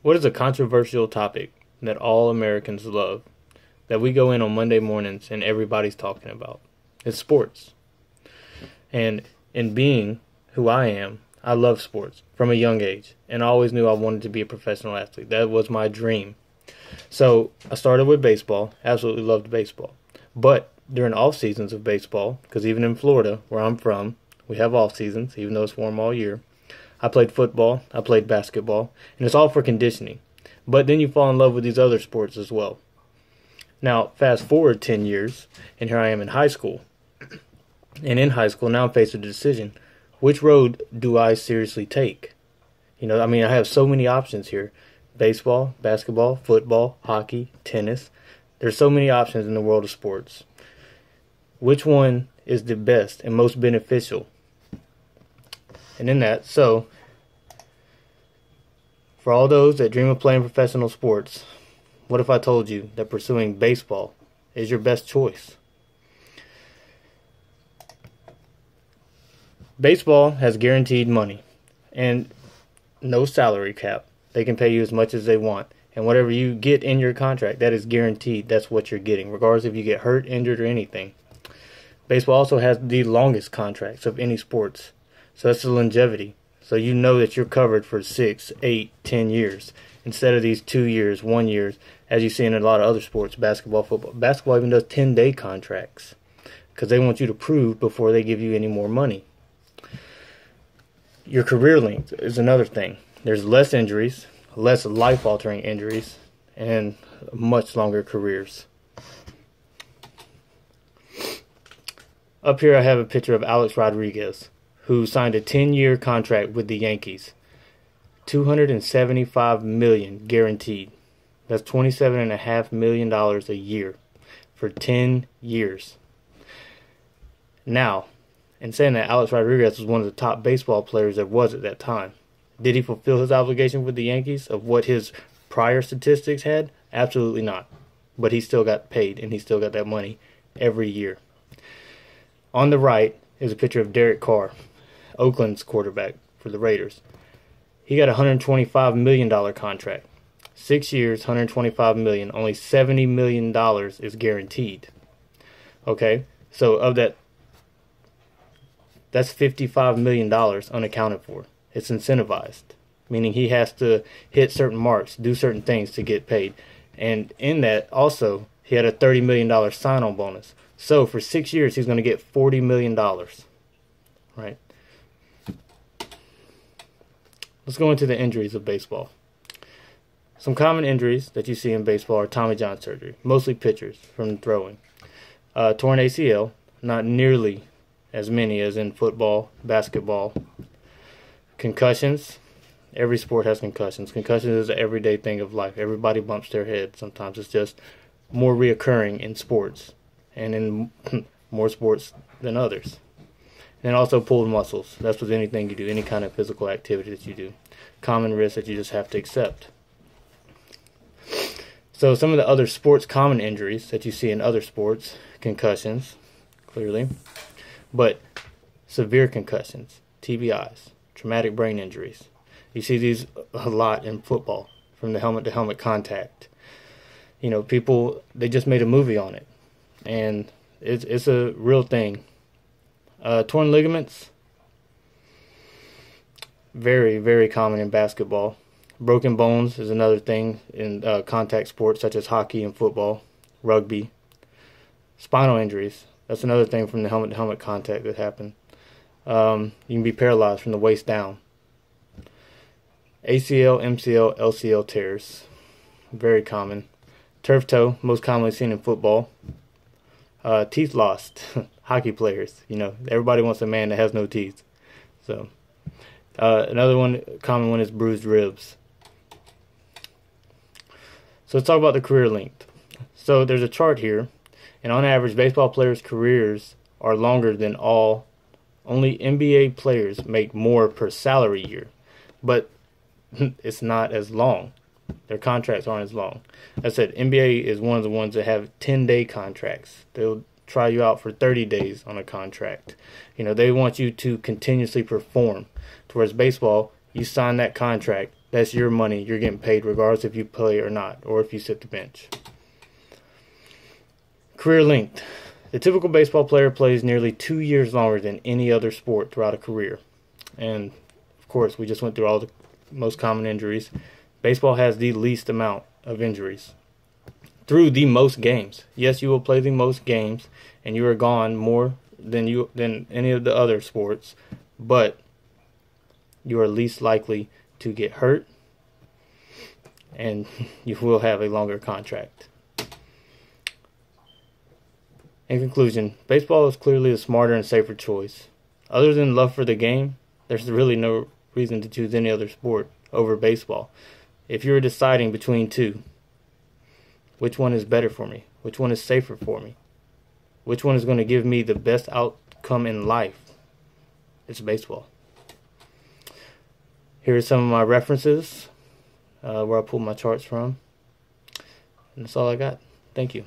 What is a controversial topic that all Americans love, that we go in on Monday mornings and everybody's talking about? It's sports. And in being who I am, I love sports from a young age, and I always knew I wanted to be a professional athlete. That was my dream. So I started with baseball, absolutely loved baseball. But during off seasons of baseball, because even in Florida, where I'm from, we have off seasons, even though it's warm all year, I played football, I played basketball, and it's all for conditioning. But then you fall in love with these other sports as well. Now, fast forward 10 years, and here I am in high school. And in high school, now I'm faced with a decision. Which road do I seriously take? I have so many options here. Baseball, basketball, football, hockey, tennis. There's so many options in the world of sports. Which one is the best and most beneficial? And in that, so, for all those that dream of playing professional sports, what if I told you that pursuing baseball is your best choice? Baseball has guaranteed money and no salary cap. They can pay you as much as they want. And whatever you get in your contract, that is guaranteed. That's what you're getting, regardless if you get hurt, injured, or anything. Baseball also has the longest contracts of any sports. So that's the longevity. So you know that you're covered for 6, 8, 10 years instead of these 2 years, 1 year, as you see in a lot of other sports, basketball, football. Basketball even does 10-day contracts because they want you to prove before they give you any more money. Your career length is another thing. There's less injuries, less life-altering injuries, and much longer careers. Up here I have a picture of Alex Rodriguez, who signed a 10-year contract with the Yankees. $275 million guaranteed. That's $27.5 million a year for 10 years. Now, in saying that, Alex Rodriguez was one of the top baseball players there was at that time. Did he fulfill his obligation with the Yankees of what his prior statistics had? Absolutely not. But he still got paid, and he still got that money every year. On the right is a picture of Derek Carr, Oakland's quarterback for the Raiders. He got a $125 million contract. 6 years, $125 million. Only $70 million is guaranteed. Okay? So of that, that's $55 million unaccounted for. It's incentivized, meaning he has to hit certain marks, do certain things to get paid. And in that, also, he had a $30 million sign-on bonus. So for 6 years, he's going to get $40 million. Right? Let's go into the injuries of baseball. Some common injuries that you see in baseball are Tommy John surgery, mostly pitchers from throwing. Torn ACL, not nearly as many as in football, basketball. Concussions. Every sport has concussions. Concussions is an everyday thing of life. Everybody bumps their head. Sometimes it's just more reoccurring in sports and in more sports than others. And also pulled muscles. That's with anything you do, any kind of physical activity that you do. Common risks that you just have to accept. So some of the other sports common injuries that you see in other sports, concussions, clearly, but severe concussions, TBIs, traumatic brain injuries. You see these a lot in football from the helmet-to-helmet contact. People, they just made a movie on it, and it's a real thing. Torn ligaments, very, very common in basketball. Broken bones is another thing in contact sports such as hockey and football, rugby. Spinal injuries, that's another thing from the helmet-to-helmet contact that happen. You can be paralyzed from the waist down. ACL, MCL, LCL tears, very common. Turf toe, most commonly seen in football. Teeth lost, hockey players. Everybody wants a man that has no teeth. So, another common one is bruised ribs. So let's talk about the career length. So there's a chart here, and on average, baseball players' careers are longer than all. Only NBA players make more per salary year, but it's not as long. Their contracts aren't as long. As I said, NBA is one of the ones that have 10-day contracts. They'll try you out for 30 days on a contract. They want you to continuously perform. Whereas baseball, you sign that contract That's your money. You're getting paid regardless if you play or not, or if you sit the bench. Career length. The typical baseball player plays nearly 2 years longer than any other sport throughout a career. And, of course, we just went through all the most common injuries. Baseball has the least amount of injuries through the most games. Yes, you will play the most games, and you are gone more than any of the other sports, but you are least likely to get hurt, and you will have a longer contract. In conclusion, baseball is clearly the smarter and safer choice. Other than love for the game, there's really no reason to choose any other sport over baseball. If you were deciding between two, which one is better for me? Which one is safer for me? Which one is going to give me the best outcome in life? It's baseball. Here are some of my references where I pulled my charts from. And that's all I got. Thank you.